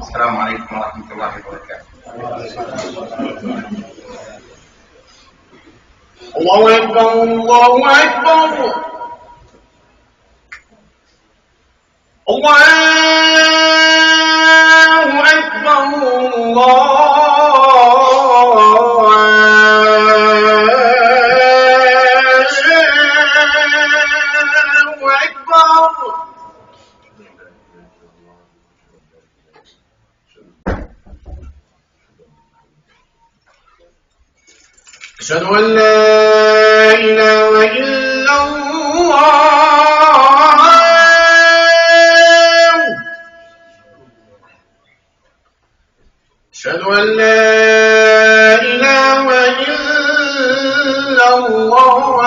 السلام عليكم ورحمة الله وبركاته. الله أكبر الله أكبر الله أكبر الله أكبر. أشهد أن لا إله إلا الله. أشهد أن لا إله إلا الله.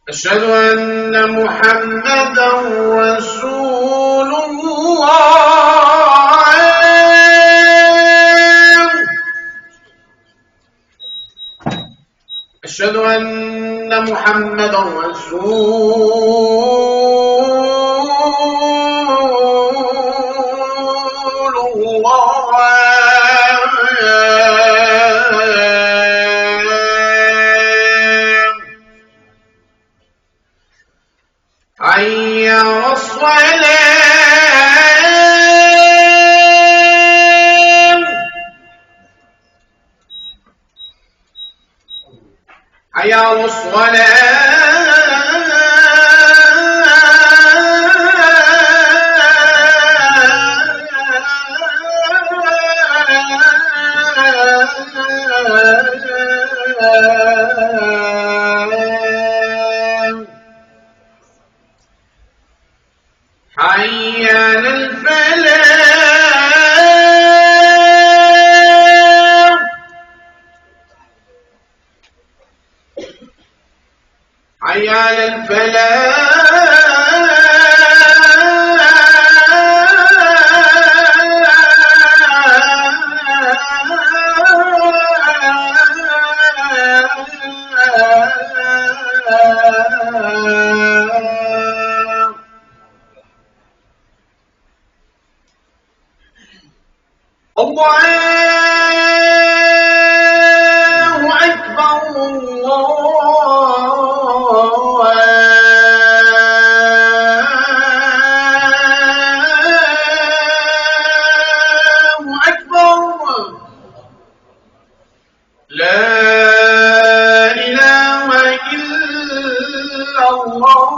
أشهد أن محمدا رسول الله. أشهد أن محمدا رسول الله. حي على الصلاة. حي على حي على الفلاح. حي على الله أكبر الله أكبر. لا إله إلا الله.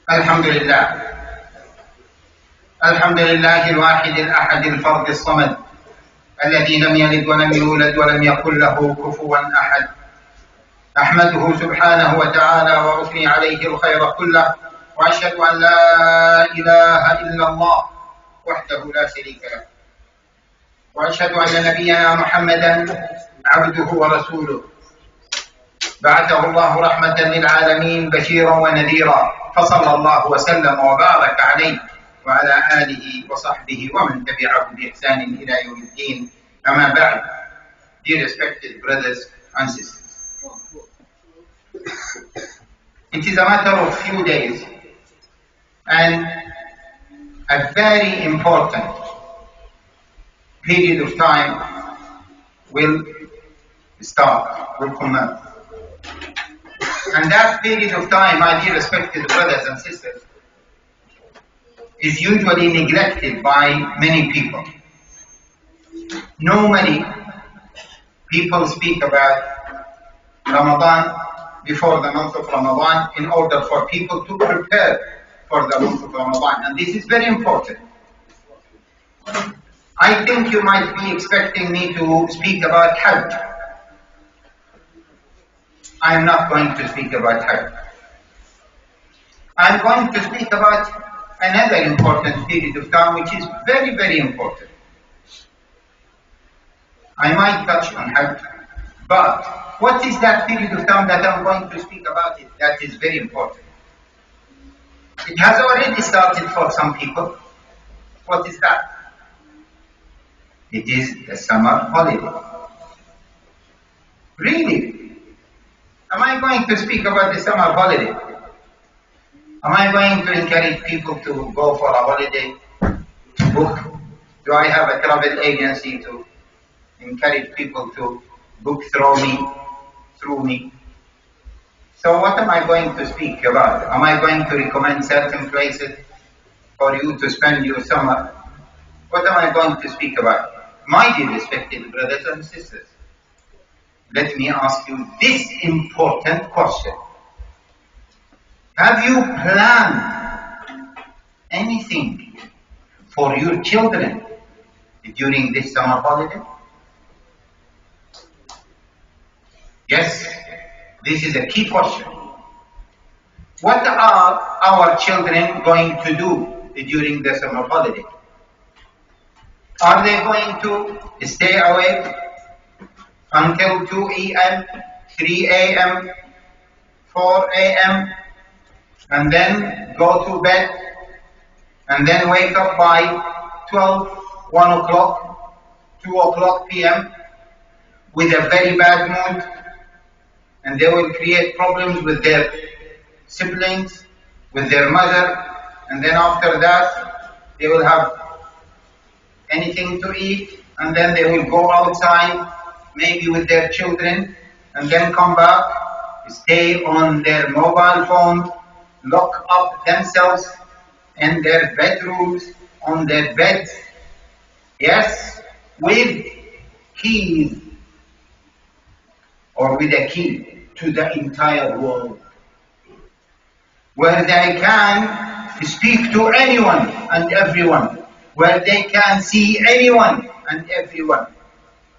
الحمد لله. الحمد لله الواحد الأحد الفرد الصمد الذي لم يلد ولم يولد ولم يكن له كفوا أحد. أحمده سبحانه وتعالى وأثني عليه الخير كله، وأشهد أن لا إله إلا الله وحده لا شريك له، وأشهد أن نبينا محمدا عبده ورسوله بعثه الله رحمة للعالمين بشيرا ونذيرا، فصلى الله وسلم وبارك عليه وعلى آله وصحبه ومن تبعه بإحسان إلى يوم الدين. أما بعد, dear respected brothers and sisters, it is a matter of few days and a very important period of time will commence. And that period of time, my dear respected brothers and sisters, is usually neglected by many people. Normally, people speak about Ramadan before the month of Ramadan in order for people to prepare for the month of Ramadan, and this is very important. I think you might be expecting me to speak about Hajj. I am not going to speak about Hajj. I'm going to speak about another important period of time which is very, very important. I might touch on Haytham, but what is that period of time that I'm going to speak about it? That is very important. It has already started for some people. What is that? It is the summer holiday. Really? Am I going to speak about the summer holiday? Am I going to encourage people to go for a holiday, to book? Do I have a travel agency to encourage people to book through me? So what am I going to speak about? Am I going to recommend certain places for you to spend your summer? What am I going to speak about? My dear respected brothers and sisters, let me ask you this important question. Have you planned anything for your children during this summer holiday? Yes, this is a key question. What are our children going to do during the summer holiday? Are they going to stay awake until 2 a.m., 3 a.m., 4 a.m., and then go to bed, and then wake up by 12, 1 o'clock, 2 o'clock p.m. with a very bad mood, and they will create problems with their siblings, with their mother, and then after that they will have anything to eat, and then they will go outside, maybe with their children, and then come back, stay on their mobile phone, lock up themselves in their bedrooms, on their beds, yes, with keys, or with a key to the entire world, where they can speak to anyone and everyone, where they can see anyone and everyone,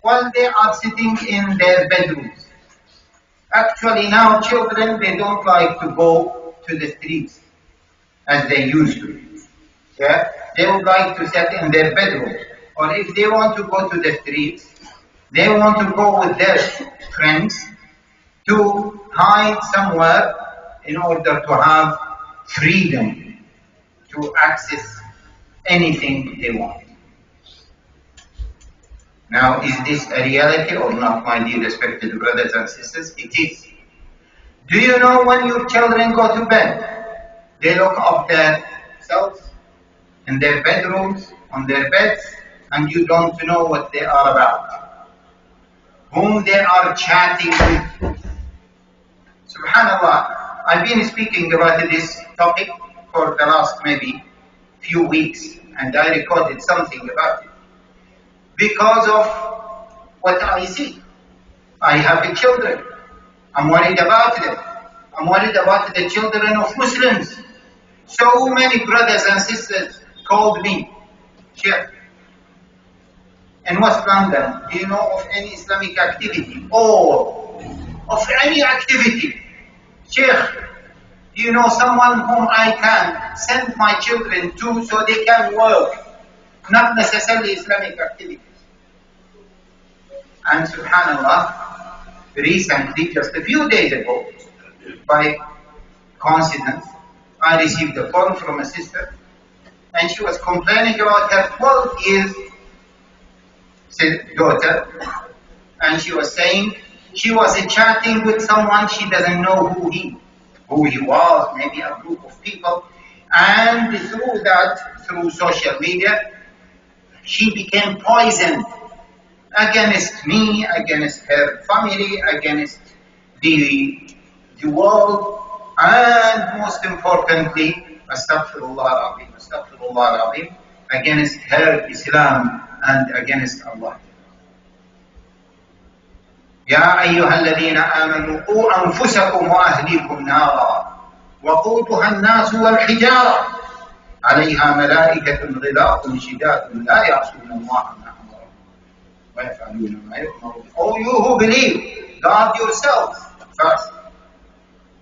while they are sitting in their bedrooms. Actually now children, they don't like to go to the streets as they used to. Yeah? They would like to sit in their bedrooms. Or if they want to go to the streets, they want to go with their friends to hide somewhere in order to have freedom to access anything they want. Now, is this a reality or not, my dear respected brothers and sisters? It is. Do you know when your children go to bed, they lock up themselves in their bedrooms, on their beds, and you don't know what they are about, whom they are chatting with. Subhanallah, I've been speaking about this topic for the last maybe few weeks, and I recorded something about it because of what I see. I have children. I'm worried about them. I'm worried about the children of Muslims. So many brothers and sisters called me, Sheikh, in West London, do you know of any Islamic activity or of any activity? Sheikh, do you know someone whom I can send my children to so they can work, not necessarily Islamic activities? And subhanallah, recently, just a few days ago, by coincidence, I received a call from a sister, and she was complaining about her 12 years daughter, and she was saying she was chatting with someone she doesn't know who he was, maybe a group of people, and through social media, she became poisoned against me, against her family, against the world, and most importantly, astaghfirullah al-azim, against her Islam and against Allah. يا أيها الذين آمنوا قوا أنفسكم وأهليكم نارا وقودها الناس والحجارة عليها ملائكة غلاظ شداد لا يعصون الله ما أمرهم ويفعلون ما يؤمرون. All you who believe, guard yourselves first,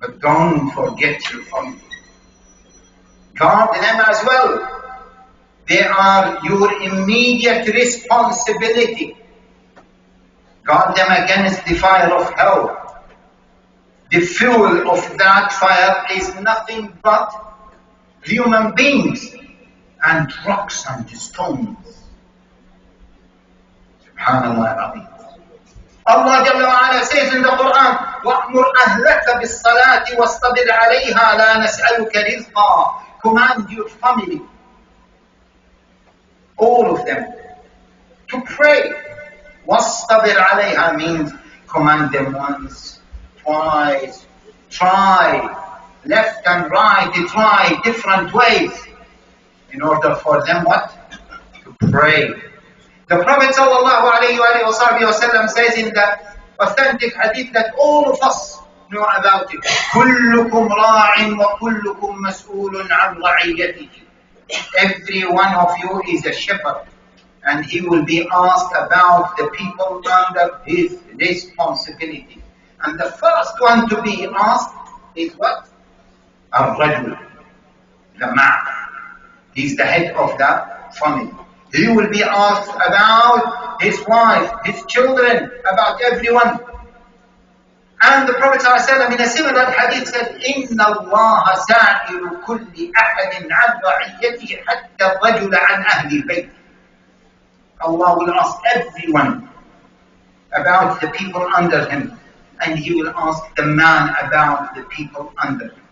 but don't forget your family. Guard them as well. They are your immediate responsibility. Guard them against the fire of hell. The fuel of that fire is nothing but human beings and rocks and stones. Subhanallah al-Azim. Allah Jalla wa Ala says in the Quran, وَأْمُرْ أَهْلَكَ بِالصَّلَاةِ وَاصْطَبِرْ عَلَيْهَا لَا نَسْأَلُكَ رِزْقًا. Command your family, all of them, to pray. وَاصْطَبِرْ عَلَيْهَا means command them once, twice, try, left and right, try different ways in order for them what? To pray. The Prophet ﷺ says in the authentic hadith that all of us know about it. كُلُّكُمْ رَاعٍ وَكُلُّكُمْ مَسْئُولٌ عَنْ رَعِيَّتِهِ. Every one of you is a shepherd, and he will be asked about the people under his responsibility. And the first one to be asked is what? الرجل, the man. He's the head of the family. He will be asked about his wife, his children, about everyone. And the Prophet ﷺ in a similar hadith said, إِنَّ اللَّهَ سَائِلُ كُلِّ أَحَدٍ عَنْ رَعِيَّتِهِ حَتَّى الرَّجُلَ عَنْ أَهْلِ الْبَيْتِ. Allah will ask everyone about the people under him, and he will ask the man about the people under him.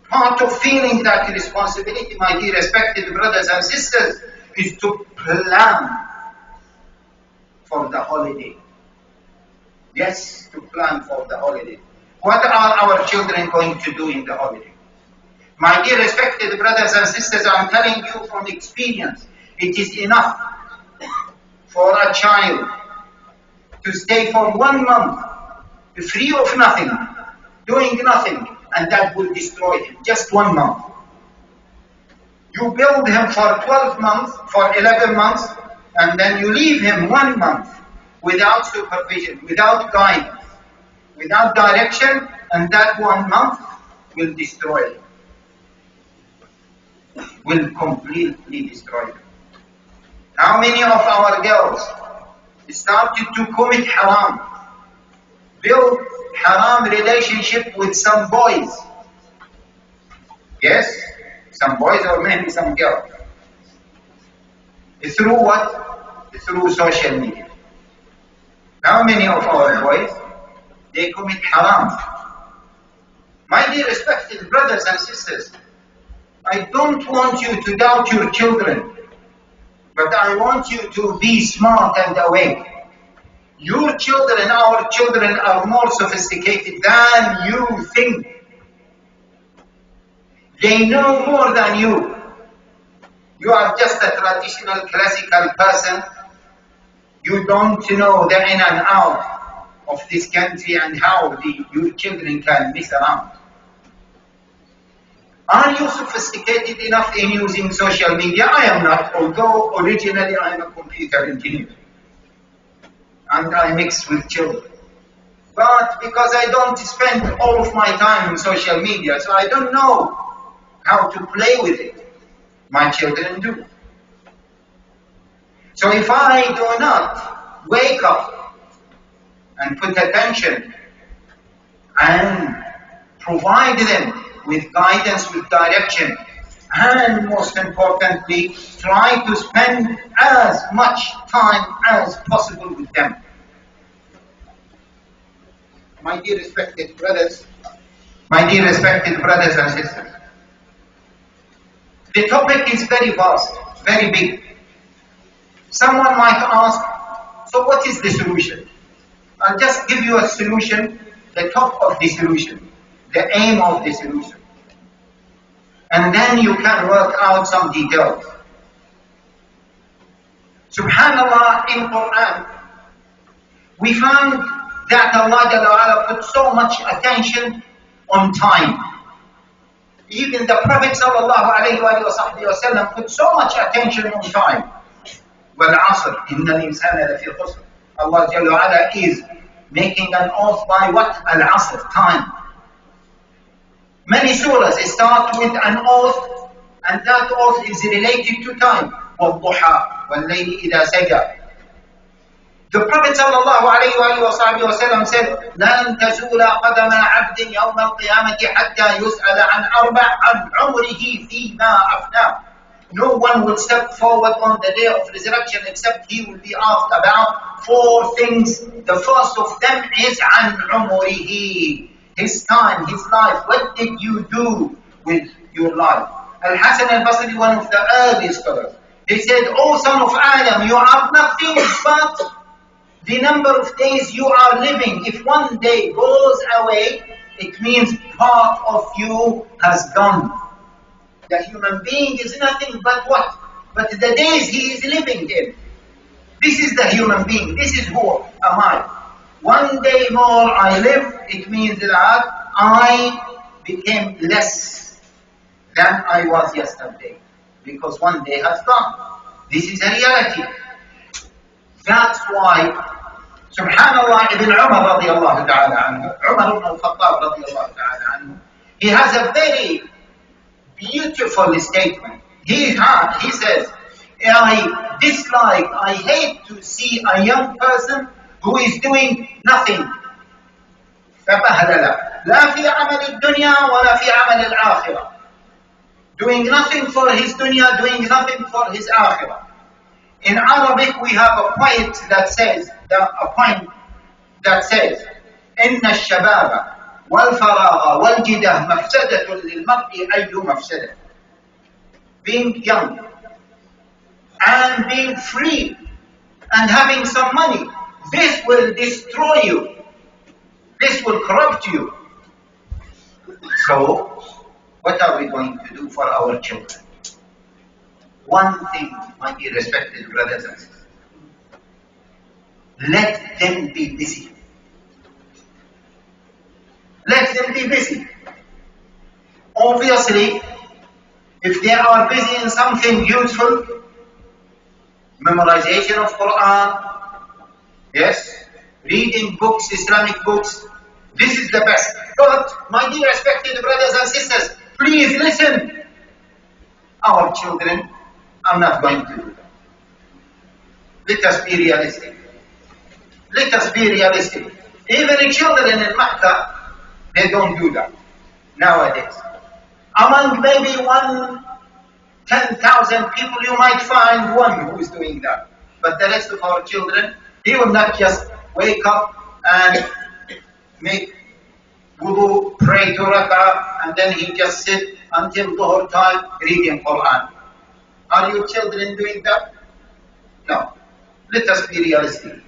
Part of feeling that responsibility, my dear respected brothers and sisters, is to plan for the holiday. Yes, to plan for the holiday. What are our children going to do in the holiday? My dear respected brothers and sisters, I'm telling you from experience, it is enough for a child to stay for 1 month free of nothing, doing nothing, and that will destroy him. Just 1 month. You build him for 12 months, for 11 months, and then you leave him 1 month without supervision, without guidance, without direction, and that 1 month will destroy him. Will completely destroy him. How many of our girls started to commit haram, build haram relationship with some boys? Yes, some boys or maybe some girls. Through what? Through social media. How many of our boys, they commit haram? My dear respected brothers and sisters, I don't want you to doubt your children, but I want you to be smart and awake. Your children, our children, are more sophisticated than you think. They know more than you. You are just a traditional, classical person. You don't know the in and out of this country and how your children can mess around. Are you sophisticated enough in using social media? I am not, although originally I am a computer engineer. And I mix with children. But because I don't spend all of my time on social media, so I don't know how to play with it. My children do. So if I do not wake up and put attention and provide them with guidance, with direction, and most importantly, try to spend as much time as possible with them. My dear respected brothers and sisters, the topic is very vast, very big. Someone might ask, so what is the solution? I'll just give you a solution, the top of the solution, the aim of the solution. And then you can work out some details. Subhanallah, in Quran, we found that Allah put so much attention on time. Even the Prophet ﷺ put so much attention on time. وَالْعَصْرِ إِنَّ الْإِنسَانَ لَفِي خُسْرٍ. Allah Jalla wa'ala is making an oath by what? Al-Asr, time. Many surahs start with an oath And that oath is related to time. وَالضُّحَى وَاللَّيْلِ إِذَا سَجَى. The Prophet ﷺ said, لَن تَزُولَ قَدَمَ عَبْدٍ يَوْمَ الْقِيَامَةِ حَتَّى يُسْأَلَ عَنْ أَرْبَعٍ عَنْ عُمْرِهِ فِيمَا أَفْنَاهُ. No one will step forward on the day of resurrection except he will be asked about 4 things. The first of them is عَنْ عُمْرِهِ. His time, his life. What did you do with your life? Al-Hasan al-Basri, one of the early scholars, he said, "O son of Adam, you are nothing but the number of days you are living. If one day goes away, it means part of you has gone." The human being is nothing but what? But the days he is living in. This is the human being. This is who am I. One day more I live, it means that I became less than I was yesterday. Because one day has gone. This is a reality. That's why, subhanallah, Ibn Umar radiallahu ta'ala anhu, Umar ibn al-Khattab radiallahu ta'ala anhu, he has a very beautiful statement. He says, I hate to see a young person who is doing nothing. فَبَهْلَلَ لَا فِي عَمَلِ الدُّنْيَا وَلَا فِي عَمَلِ الْآخِرَةِ. Doing nothing for his dunya, doing nothing for his akhirah. In Arabic, we have a point that says, إِنَّ الشَّبَابَ وَالْفَرَاغَ وَالْجِدَةَ مَفْسَدَةٌ لِلْمَرْءِ أَيُّ مَفْسَدَةٍ. Being young and being free and having some money, this will destroy you. This will corrupt you. So, what are we going to do for our children? One thing, my dear respected brothers and sisters. Let them be busy. Let them be busy. Obviously, if they are busy in something useful, memorization of Quran, yes, reading books, Islamic books, this is the best. But, my dear respected brothers and sisters, please listen. Our children are not going to do that. Let us be realistic. Let us be realistic. Even the children in Makkah, they don't do that nowadays. Among maybe 10,000 people, you might find one who is doing that. But the rest of our children, he will not just wake up and make wudu, pray 2 rak'ah, and then he just sit until dhuhr time reading Quran. Are your children doing that? No. Let us be realistic.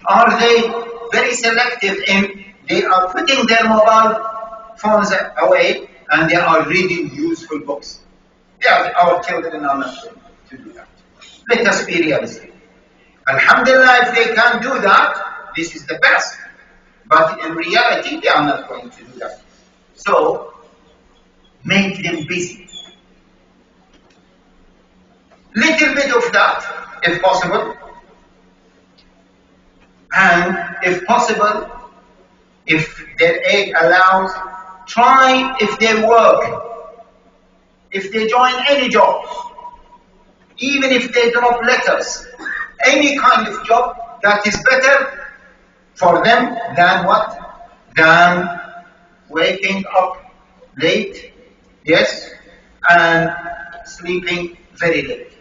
Are they very selective in they are putting their mobile phones away and they are reading useful books? Yeah, our children are not going to do that. Let us be realistic. Alhamdulillah, if they can do that, this is the best. But in reality, they are not going to do that. So, make them busy. Little bit of that, if possible. And if possible, if their age allows, try if they work. If they join any jobs, even if they drop letters, any kind of job that is better for them than what? Than waking up late, yes, and sleeping very late.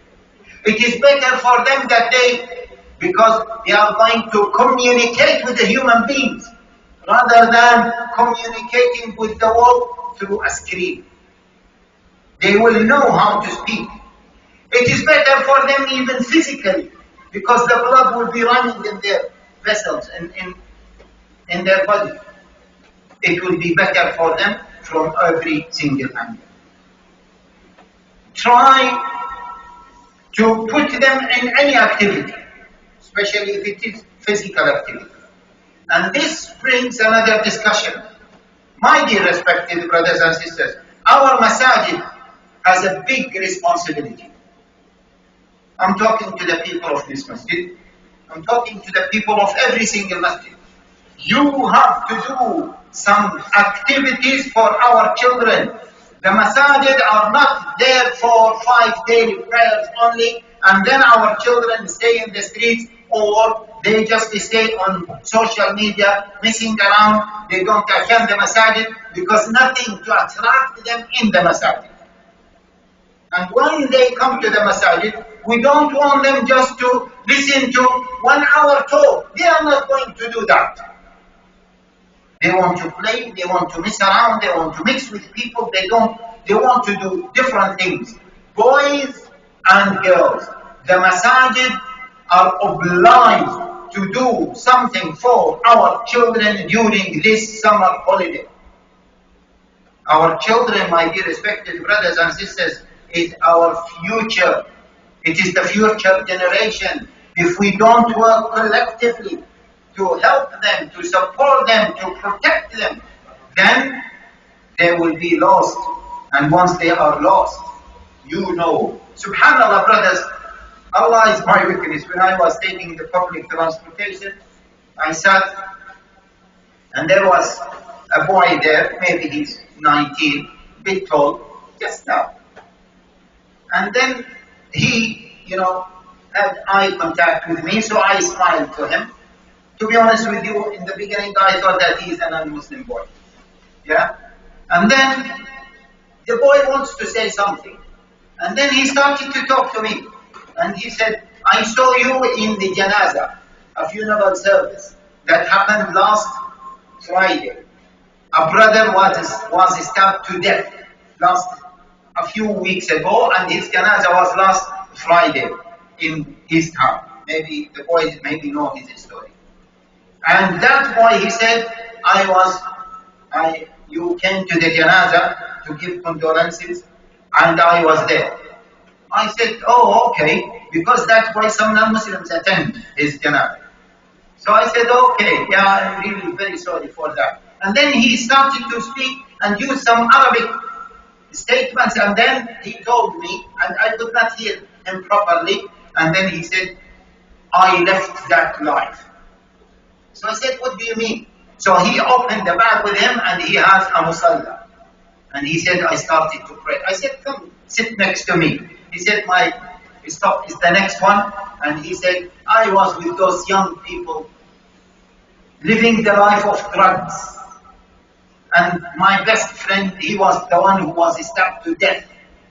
It is better for them that because they are going to communicate with the human beings rather than communicating with the world through a screen. They will know how to speak. It is better for them even physically because the blood will be running in their vessels in their body. It will be better for them from every single angle. Try to put them in any activity, especially if it is physical activity. And this brings another discussion. My dear respected brothers and sisters, our masajid has a big responsibility. I'm talking to the people of this masjid. I'm talking to the people of every single masjid. You have to do some activities for our children The masajid are not there for 5 daily prayers only, and then our children stay in the streets, or they just stay on social media, messing around. They don't attend the masajid because nothing to attract them in the masajid. And when they come to the masajid, we don't want them just to listen to 1 hour talk. They are not going to do that. They want to play, they want to mess around, they want to mix with people, they want to do different things. Boys and girls, the masajid are obliged to do something for our children during this summer holiday. Our children, my dear respected brothers and sisters, is our future. It is the future generation. If we don't work collectively to help them, to support them, to protect them, then they will be lost. And once they are lost, subhanallah brothers, Allah is my witness. When I was taking the public transportation, I sat, and there was a boy there, maybe he's 19, a bit tall, just now. And then he, had eye contact with me, so I smiled to him. To be honest with you, in the beginning I thought that he's a non-Muslim boy. Yeah? And then the boy wants to say something. And then he started to talk to me. And he said, I saw you in the janaza, a funeral service that happened last Friday. A brother was stabbed to death a few weeks ago, and his janaza was last Friday in his town. Maybe the boy know his story. And that boy, he said, you came to the janaza to give condolences, and I was there. I said, oh, okay, because that's why some non-Muslims attend his janaza. So I said, okay, yeah, I'm really very sorry for that. And then he started to speak and use some Arabic statements, and then he told me, and I could not hear him properly, and then he said, I left that life. So I said, what do you mean? So he opened the bag with him, and he has a musalla. And he said, I started to pray. I said, come, sit next to me. He said, my stop is the next one. And he said, I was with those young people living the life of drugs. And my best friend, he was the one who was stabbed to death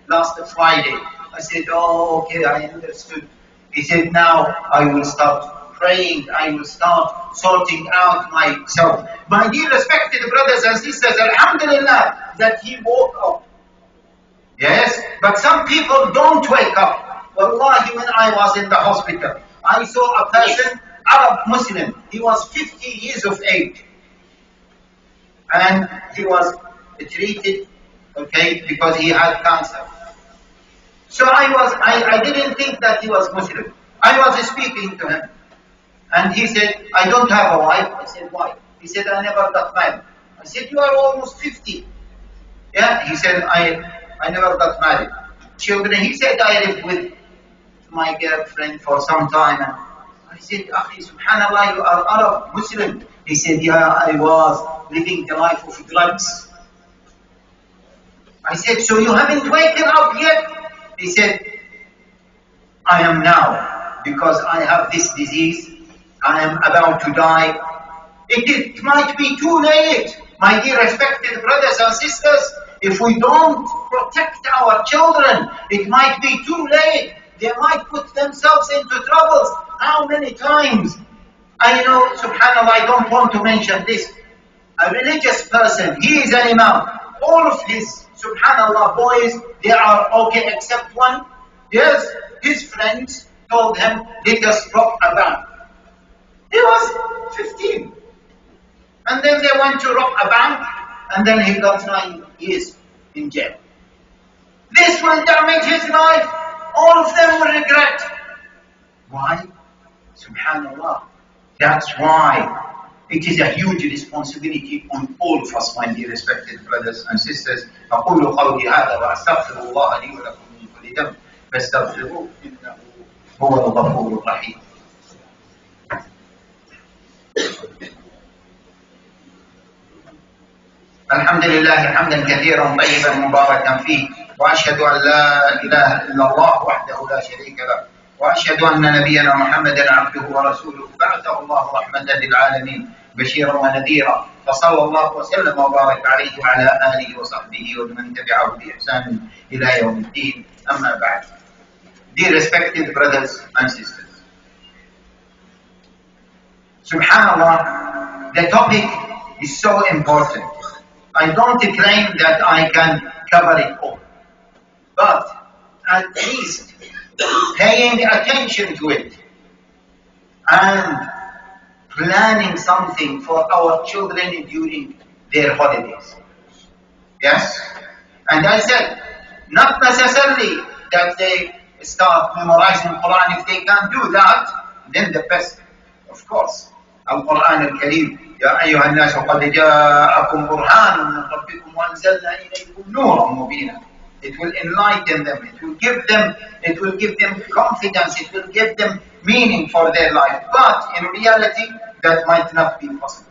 last Friday. I said, oh, okay, I understood. He said, now I will start praying, I will start sorting out myself. My dear respected brothers and sisters, alhamdulillah, that he woke up. Yes, but some people don't wake up. Wallahi, when I was in the hospital, I saw a person, Arab Muslim, he was 50 years of age. And he was treated, because he had cancer. So I didn't think that he was Muslim. I was speaking to him. And he said, I don't have a wife. I said, why? He said, I never got married. I said, you are almost 50. Yeah, he said, I never got married. Children, he said, I lived with my girlfriend for some time. And I said, Akhi, subhanallah, you are Arab, Muslim. He said, yeah, I was living the life of drugs. I said, so you haven't waken up yet? He said, I am now, because I have this disease. I am about to die. It might be too late. My dear respected brothers and sisters, if we don't protect our children, it might be too late. They might put themselves into troubles. How many times? I know, subhanAllah, I don't want to mention this. A religious person, he is an imam. All of his, subhanAllah, boys, they are okay except one. Yes, his friends told him, let us rob a bank. He was 15. And then they went to rob a bank, and then he got 9 years in jail. This will damage his life. All of them will regret. Why? Subhanallah. That's why it is a huge responsibility on all of us, my dear respected brothers and sisters. أقول قولي هذا وأستغفر الله لي ولكم من كل ذنب فاستغفروه إنه هو الغفور الرحيم. الحمد لله حمدا كثيرا طيبا مباركا فيه، وأشهد أن لا إله إلا الله وحده لا شريك له، وأشهد أن نبينا محمدا عبده ورسوله بعثه الله رحمة للعالمين بشيرا ونذيرا، فصلى الله وسلم وبارك عليه وعلى آله وصحبه ومن تبعه بإحسان إلى يوم الدين. أما بعد. Dear respected brothers and sisters, Subhanallah, the topic is so important. I don't claim that I can cover it all, but at least paying attention to it and planning something for our children during their holidays. Yes? And I said, not necessarily that they start memorizing Quran. If they can do that, then the best, of course. Al-Quran al-Kareem, يا أيها الناس قد جاءكم برهان من ربكم وأنزلنا إليكم نورا مبينا. It will enlighten them, it will give them confidence, it will give them meaning for their life. But in reality, that might not be possible.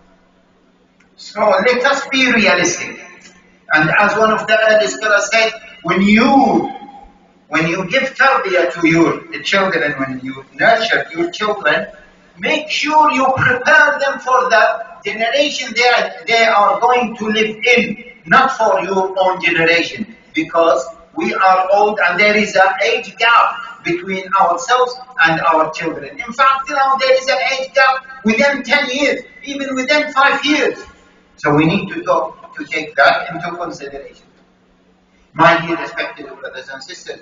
So let us be realistic. And as one of the early scholars said, when you give tarbiyah to your children, when you nurture your children, make sure you prepare them for the generation they are going to live in, not for your own generation, because we are old and there is an age gap between ourselves and our children. In fact, now there is an age gap within 10 years, even within 5 years. So we need to take that into consideration. My dear respected brothers and sisters,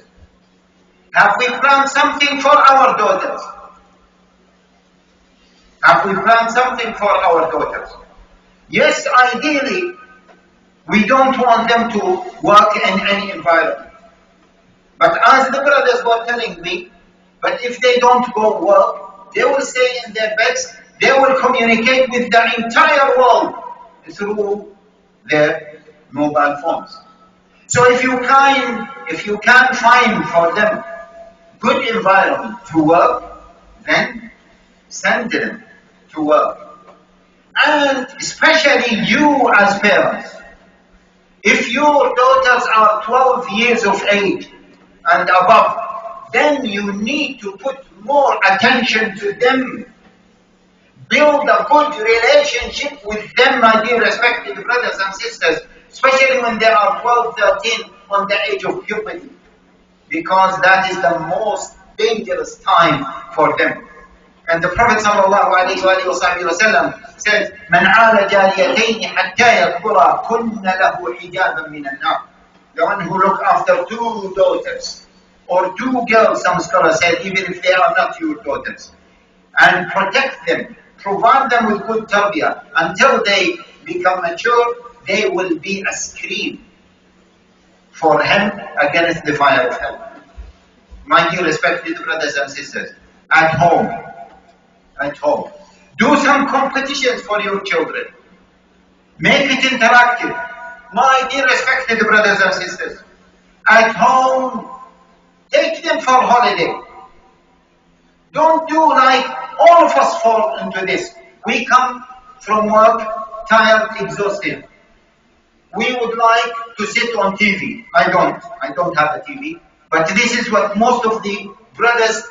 have we planned something for our daughters? Have we planned something for our daughters? Yes, ideally, we don't want them to work in any environment. But as the brothers were telling me, but if they don't go work, they will stay in their beds, they will communicate with the entire world through their mobile phones. So if you can find for them good environment to work, then send them to work. And especially you as parents, if your daughters are 12 years of age and above, then you need to put more attention to them. Build a good relationship with them, my dear respected brothers and sisters, especially when they are 12, 13, on the age of puberty, because that is the most dangerous time for them. And the Prophet ﷺ said, "Man ala jariyatayn hatta yakbura kunna lahu hijaban min an-nar." The one who look after 2 daughters or 2 girls, some scholars said, even if they are not your daughters, and protect them, provide them with good tarbiyah until they become mature, they will be a screen for him against the fire of hell. My dear respected brothers and sisters, at home, do some competitions for your children. Make it interactive. My dear respected brothers and sisters, at home, take them for holiday. Don't do like all of us fall into this. We come from work, tired, exhausted. We would like to sit on TV. I don't have a TV. But this is what most of the brothers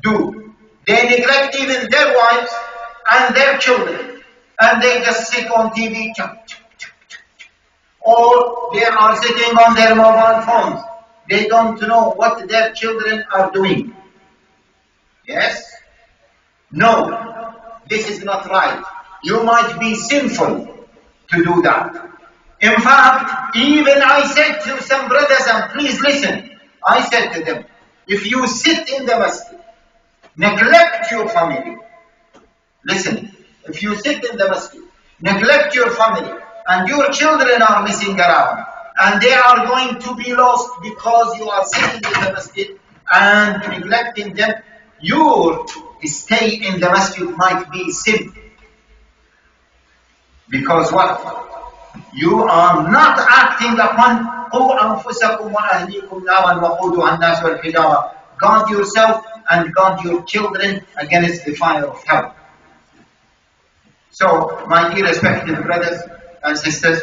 do. They neglect even their wives and their children. And they just sit on TV. Or they are sitting on their mobile phones. They don't know what their children are doing. Yes? No. This is not right. You might be sinful to do that. In fact, even I said to some brothers, and please listen, I said to them, if you sit in the masjid, neglect your family. Listen, if you sit in the masjid, neglect your family, and your children are missing around, and they are going to be lost because you are sitting in the masjid and neglecting them, your stay in the masjid might be sin. Because what? You are not acting upon قُوْ أَنفُسَكُمْ وَأَهْلِيكُمْ نَارًا وَقُودُهَا النَّاسُ وَالْحِجَارَةُ. Guard yourself and guard your children against the fire of hell. So, my dear respected brothers and sisters,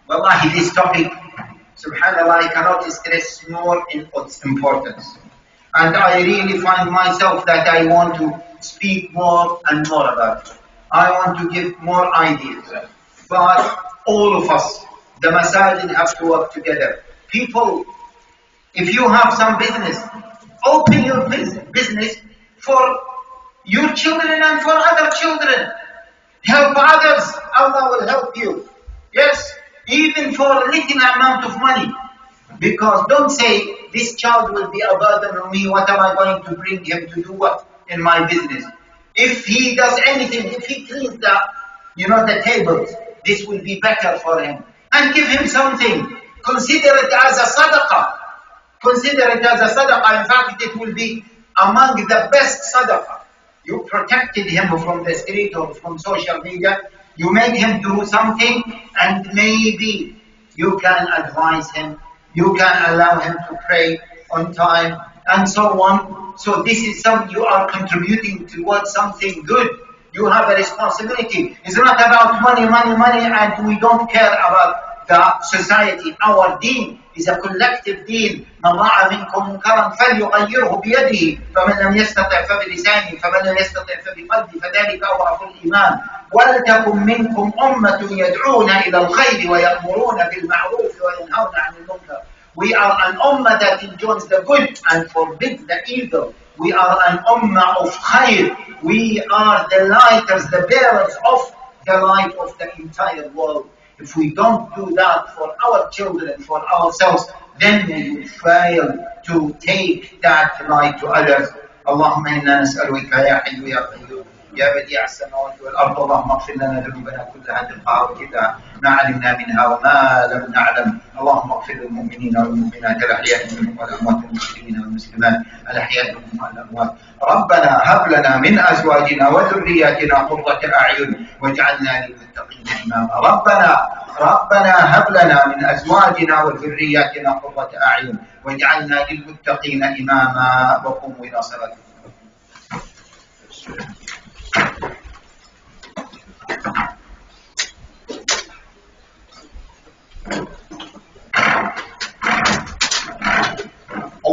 Wallahi, this topic, subhanAllah, I cannot stress more in its importance. And I really find myself that I want to speak more and more about it. I want to give more ideas. But all of us, the masajid have to work together. People, if you have some business, open your business for your children and for other children. Help others, Allah will help you. Yes, even for a little amount of money. Because don't say, this child will be a burden on me, what am I going to bring him to do what in my business? If he does anything, if he cleans the tables, this will be better for him. And give him something. Consider it as a sadaqah. Consider it as a sadaqah. In fact, it will be among the best sadaqah. You protected him from the street or from social media. You made him do something, and maybe you can advise him. You can allow him to pray on time, and so on. So this is you are contributing towards something good. You have a responsibility. It's not about money, and we don't care about the society. Our deen is a collective deen. من رأى منكم منكرا فليغيره بيده فمن لم يستطع فبلسانه فمن لم يستطع فبقلبه فذلك أضعف الإيمان ولتكن منكم أمة يدعون إلى الخير ويأمرون بالمعروف وينهون عن المنكر. We are an ummah that enjoins the good and forbids the evil. We are an ummah of khair. We are the lighters, the bearers of the light of the entire world. If we don't do that for our children, for ourselves, then we will fail to take that light to others. اللهم إنا نسألك يا حي يا قيوم يا بديع السماوات والأرض اللهم اغفر لنا ذنوبنا كلها دقها وجلها ما علمنا منها وما لم نعلم. اللهم اغفر للمؤمنين والمؤمنات الأحياء منهم والأموات المسلمين والمسلمات الأحياء منهم والأموات. ربنا هب لنا من أزواجنا وذرياتنا قرة أعين واجعلنا للمتقين إماما. ربنا هب لنا من أزواجنا وذرياتنا قرة أعين واجعلنا للمتقين إماما. وقوموا إلى صلاتكم.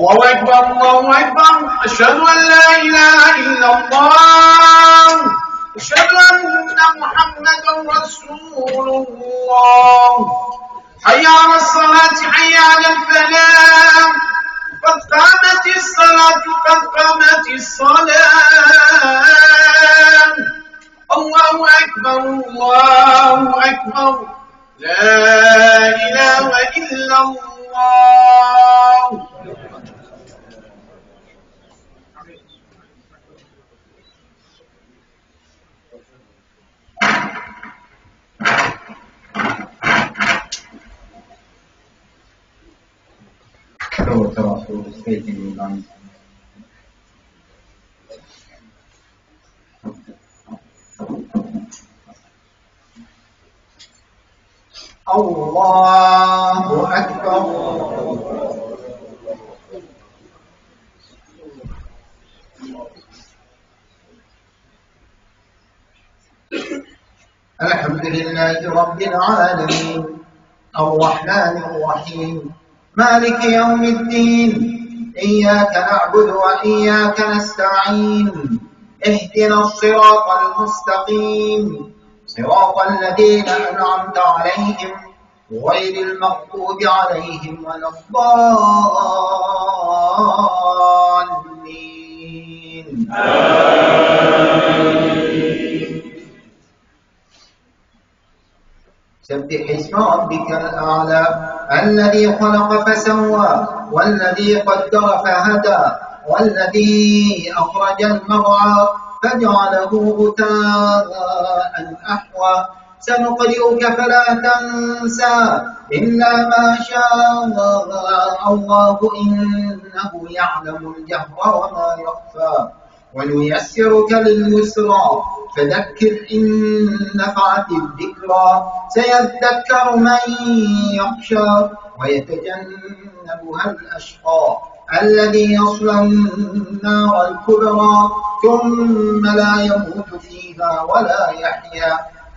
الله أكبر أشهد أن لا إله إلا الله أشهد أن محمدا رسول الله. حي على الصلاة حي على الفلاح قد قامت الصلاة قد قامت الصلاة. الله أكبر لا إله إلا الله. الله أكبر. الحمد لله رب العالمين الرحمن الرحيم مالك يوم الدين إياك نعبد وإياك نستعين اهدنا الصراط المستقيم صراط الذين أنعمت عليهم غير المغضوب عليهم ولا الضالين. سبح اسم ربك الأعلى الذي خلق فسوى والذي قدر فهدى والذي أخرج المرعى فجعله غثاء أحوى. سنقرئك فلا تنسى إلا ما شاء الله إنه يعلم الجهر وما يخفى. ونيسرك لليسرى فذكر إن نفعت الذكرى سيذكر من يخشى ويتجنبها الأشقى الذي يصلى النار الكبرى ثم لا يموت فيها ولا يحيا.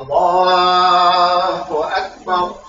الله أكبر.